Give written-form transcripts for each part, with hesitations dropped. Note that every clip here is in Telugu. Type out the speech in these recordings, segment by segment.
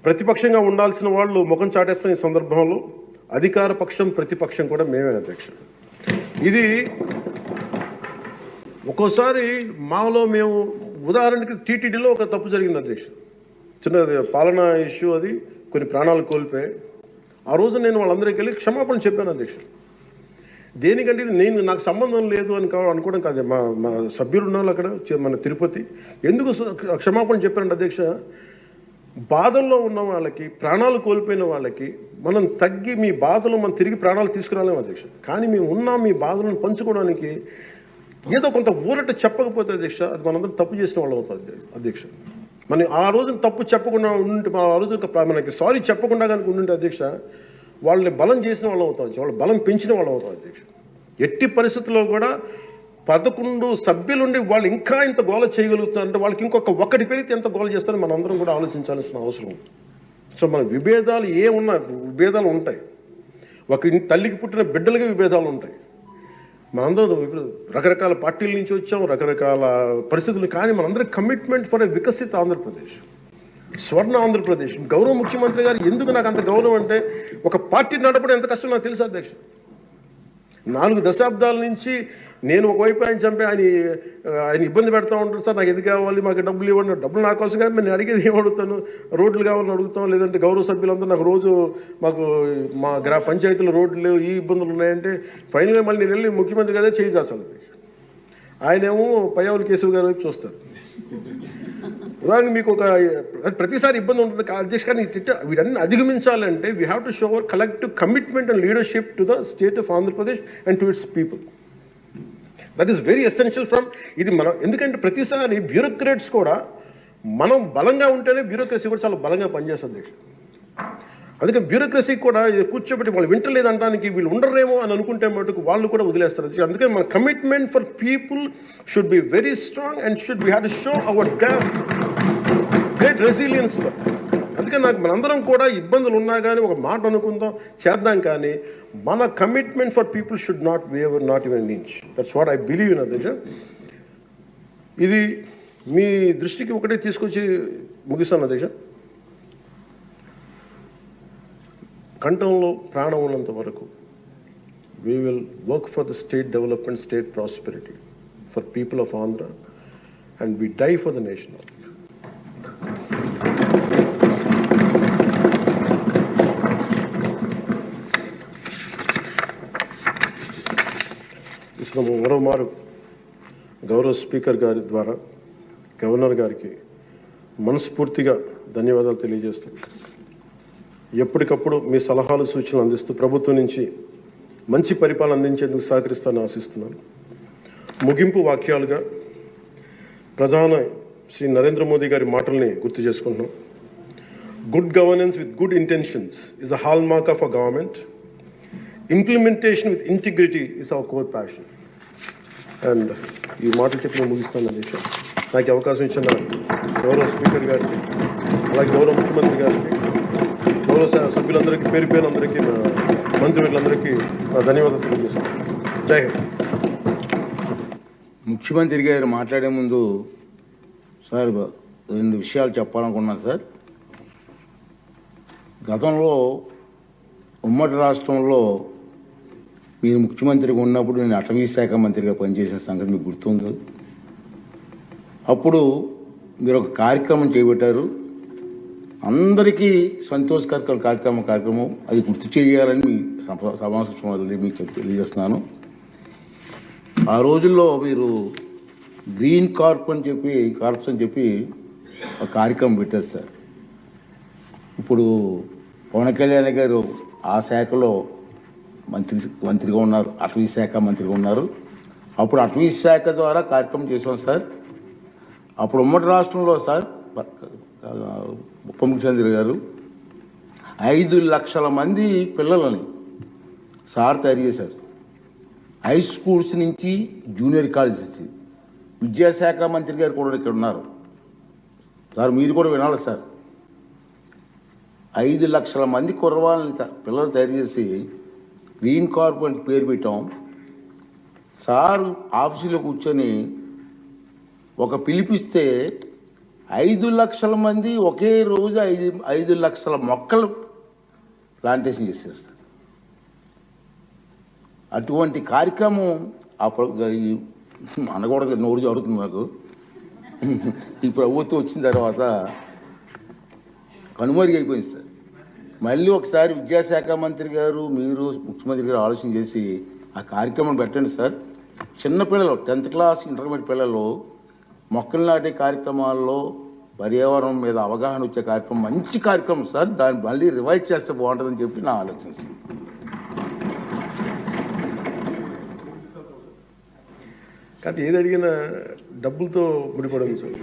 ప్రతిపక్షంగా ఉండాల్సిన వాళ్ళు ముఖం చాటేస్తున్న ఈ సందర్భంలో అధికార పక్షం ప్రతిపక్షం కూడా మేమే అధ్యక్ష. ఇది ఒక్కోసారి మాలో మేము ఉదాహరణకి టీటీడీలో ఒక తప్పు జరిగింది అధ్యక్ష, చిన్నది పాలనా ఇష్యూ, అది కొన్ని ప్రాణాలు కోల్పోయాయి. ఆ రోజు నేను వాళ్ళందరికీ వెళ్ళి క్షమాపణ చెప్పాను అధ్యక్ష. దేనికంటే ఇది నాకు సంబంధం లేదు అని అనుకోవడం కాదు. మా సభ్యులు ఉన్నారు అక్కడ మన తిరుపతి, ఎందుకు క్షమాపణ చెప్పానంటే అధ్యక్ష, బాధల్లో ఉన్న వాళ్ళకి, ప్రాణాలు కోల్పోయిన వాళ్ళకి మనం తగ్గి మీ బాధలు మనం తిరిగి ప్రాణాలు తీసుకురాలేము అధ్యక్ష. కానీ మేము ఉన్నాం మీ బాధలను పంచుకోవడానికి, ఏదో కొంత ఊరట చెప్పకపోతే అధ్యక్ష అది మనందరం తప్పు చేసిన వాళ్ళు అవుతుంది అధ్యక్ష. మనం ఆ రోజున తప్పు చెప్పకుండా ఉంటే, ఆ రోజు మనకి సారీ చెప్పకుండా కనుక ఉండుంటే అధ్యక్ష వాళ్ళని బలం చేసిన వాళ్ళు అవుతాం, వాళ్ళ బలం పెంచిన వాళ్ళు అవుతాం అధ్యక్ష. ఎట్టి పరిస్థితుల్లో కూడా 11 సభ్యులుండి వాళ్ళు ఇంకా ఇంత గోల చేయగలుగుతున్నారంటే వాళ్ళకి ఒకటి పెరిగితే ఎంత గోల చేస్తారో మనం అందరం కూడా ఆలోచించాల్సిన అవసరం. సో మన విభేదాలు విభేదాలు ఉంటాయి, ఒక తల్లికి పుట్టిన బిడ్డలకి విభేదాలు ఉంటాయి. మనందరం ఇప్పుడు రకరకాల పార్టీల నుంచి వచ్చాం, రకరకాల పరిస్థితులు, కానీ మనందరం కమిట్మెంట్ ఫర్ ఎ వికసిత ఆంధ్రప్రదేశ్, స్వర్ణ ఆంధ్రప్రదేశ్. గౌరవ ముఖ్యమంత్రి గారు ఎందుకు నాకు అంత గౌరవం అంటే, ఒక పార్టీ నడపడం ఎంత కష్టం నాకు తెలుసు అధ్యక్ష. 4 దశాబ్దాల నుంచి నేను ఒకవైపు ఆయన చంపి ఆయన ఇబ్బంది పెడతా ఉంటాను, సార్ నాకు ఇది కావాలి, మాకు డబ్బులు ఇవ్వండి. డబ్బులు నాకు కోసం కాదు, నేను అడిగేది ఏం అడుగుతాను, రోడ్లు కావాలని అడుగుతాం, లేదంటే గౌరవ సభ్యులందరూ నాకు రోజు మాకు మా పంచాయతీలో రోడ్లు లేవు, ఈ ఇబ్బందులు ఉన్నాయంటే ఫైనల్గా మళ్ళీ నేను వెళ్ళి ముఖ్యమంత్రి గారే చేయి చేస్తాను. ఆయనేమో పయ్యావుల కేశవ్ గారి వైపు చూస్తారు. ఉదాహరణకి మీకు ప్రతిసారి ఇబ్బంది ఉంటుంది అధ్యక్ష, కానీ వీటన్ని అధిగమించాలంటే we have to show our collective commitment and leadership to the state of Andhra Pradesh and to its people. That is very essential from ఇది మనం. ఎందుకంటే ప్రతిసారి బ్యూరోక్రాట్స్ కూడా మనం బలంగా ఉంటేనే బ్యూరోక్రసీ కూడా చాలా బలంగా పనిచేస్తుంది అధ్యక్ష. అందుకే బ్యూరోక్రసీ కూడా కూర్చోబెట్టి వాళ్ళు వింటలేదంటానికి వీళ్ళు ఉండరేమో అని అనుకుంటే మటుకు వాళ్ళు కూడా వదిలేస్తారు. అందుకే మన commitment for people should be very strong and should we have to show hour great resilience. అందుకే మనందరం కూడా ఇబ్బందులు ఉన్నా కానీ ఒక మాట అనుకుందాం, చేద్దాం, కానీ మన commitment for people should not waiver, not even an inch. That's what I believe in అధ్యక్ష. ఇది మీ దృష్టికి ఒకటే తీసుకొచ్చి ముగిస్తాను అధ్యక్ష. కంఠంలో ప్రాణం ఉన్నంత వరకు we will work for the state development, state prosperity for people of Andhra, and we die for the nation. మరోమారు గౌరవ స్పీకర్ గారి ద్వారా గవర్నర్ గారికి మనస్ఫూర్తిగా ధన్యవాదాలు తెలియజేస్తూ, ఎప్పటికప్పుడు మీ సలహాలు సూచనలు అందిస్తూ ప్రభుత్వం నుంచి మంచి పరిపాలన అందించేందుకు సహకరిస్తానని ఆశిస్తున్నాను. ముగింపు వాక్యాలుగా ప్రధాని శ్రీ నరేంద్ర మోదీ గారి మాటల్ని గుర్తు చేసుకుంటున్నాం. Good governance with good intentions is a hall mark of a government. Implementation with integrity is our core passion. And ఈ మాటలు చెప్పి నేను ముగిస్తాను అధ్యక్ష. నాకు అవకాశం ఇచ్చిన గౌరవ స్పీకర్ గారికి, అలాగే గౌరవ ముఖ్యమంత్రి గారికి, గౌరవ సభ్యులందరికీ, పేరు పేరులందరికీ, మంత్రివర్యులందరికీ నా ధన్యవాదాలు తెలియజేస్తాను. జై హింద్. ముఖ్యమంత్రి గారు మాట్లాడే ముందు సార్ 2 విషయాలు చెప్పాలనుకున్నాను సార్. గతంలో ఉమ్మడి రాష్ట్రంలో మీరు ముఖ్యమంత్రిగా ఉన్నప్పుడు నేను అటవీ శాఖ మంత్రిగా పనిచేసిన సంగతి మీకు గుర్తుంది. అప్పుడు మీరు ఒక కార్యక్రమం చేపట్టారు, అందరికీ సంతోషకర కార్యక్రమం, అది గుర్తు చేయాలని మీ సమావేశం మీకు తెలియజేస్తున్నాను. ఆ రోజుల్లో మీరు గ్రీన్ కార్ప్స్ అని చెప్పి ఒక కార్యక్రమం పెట్టారు సార్. ఇప్పుడు పవన్ కళ్యాణ్ గారు ఆ శాఖలో మంత్రిగా ఉన్నారు, అటవీ శాఖ మంత్రిగా ఉన్నారు. అప్పుడు అటవీ శాఖ ద్వారా కార్యక్రమం చేసాం సార్. అప్పుడు ఉమ్మడి రాష్ట్రంలో సార్ ఉప ముఖ్యమంత్రి గారు 5 లక్షల మంది పిల్లలని సార్ తయారు చేశారు. హై స్కూల్స్ నుంచి జూనియర్ కాలేజ్ నుంచి. విద్యాశాఖ మంత్రి గారు కూడా ఇక్కడ ఉన్నారు సార్, మీరు కూడా వినాలి సార్. 5 లక్షల మంది కుర్రవాళ్ళని పిల్లలు తయారు చేసి గ్రీన్ కార్ప్ అని పేరు పెట్టాం సార్. ఆఫీసులో కూర్చొని ఒక పిలిపిస్తే 5 లక్షల మంది ఒకే రోజు 5 లక్షల మొక్కలు ప్లాంటేషన్ చేసేస్తారు. అటువంటి కార్యక్రమం అనకూడదు, నోరు జరుగుతుంది నాకు. ఈ ప్రభుత్వం వచ్చిన తర్వాత కనుమరుగైపోయింది సార్. మళ్ళీ ఒకసారి విద్యాశాఖ మంత్రి గారు, మీరు ముఖ్యమంత్రి గారు ఆలోచన చేసి ఆ కార్యక్రమం పెట్టండి సార్. చిన్నపిల్లలు 10th క్లాస్ ఇంటర్మీడియట్ పిల్లలు మొక్కలు నాటే కార్యక్రమాల్లో పర్యావరణం మీద అవగాహన వచ్చే కార్యక్రమం మంచి కార్యక్రమం సార్. దాన్ని మళ్ళీ రివైజ్ చేస్తే బాగుంటుందని చెప్పి నా ఆలోచన సార్. కాదు, ఏది అడిగినా డబ్బులతో ముడిపడింది సార్.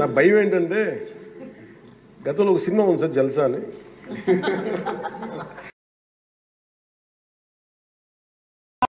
నా భయం ఏంటంటే గతంలో ఒక సినిమా ఉంది సార్, జల్సా అని.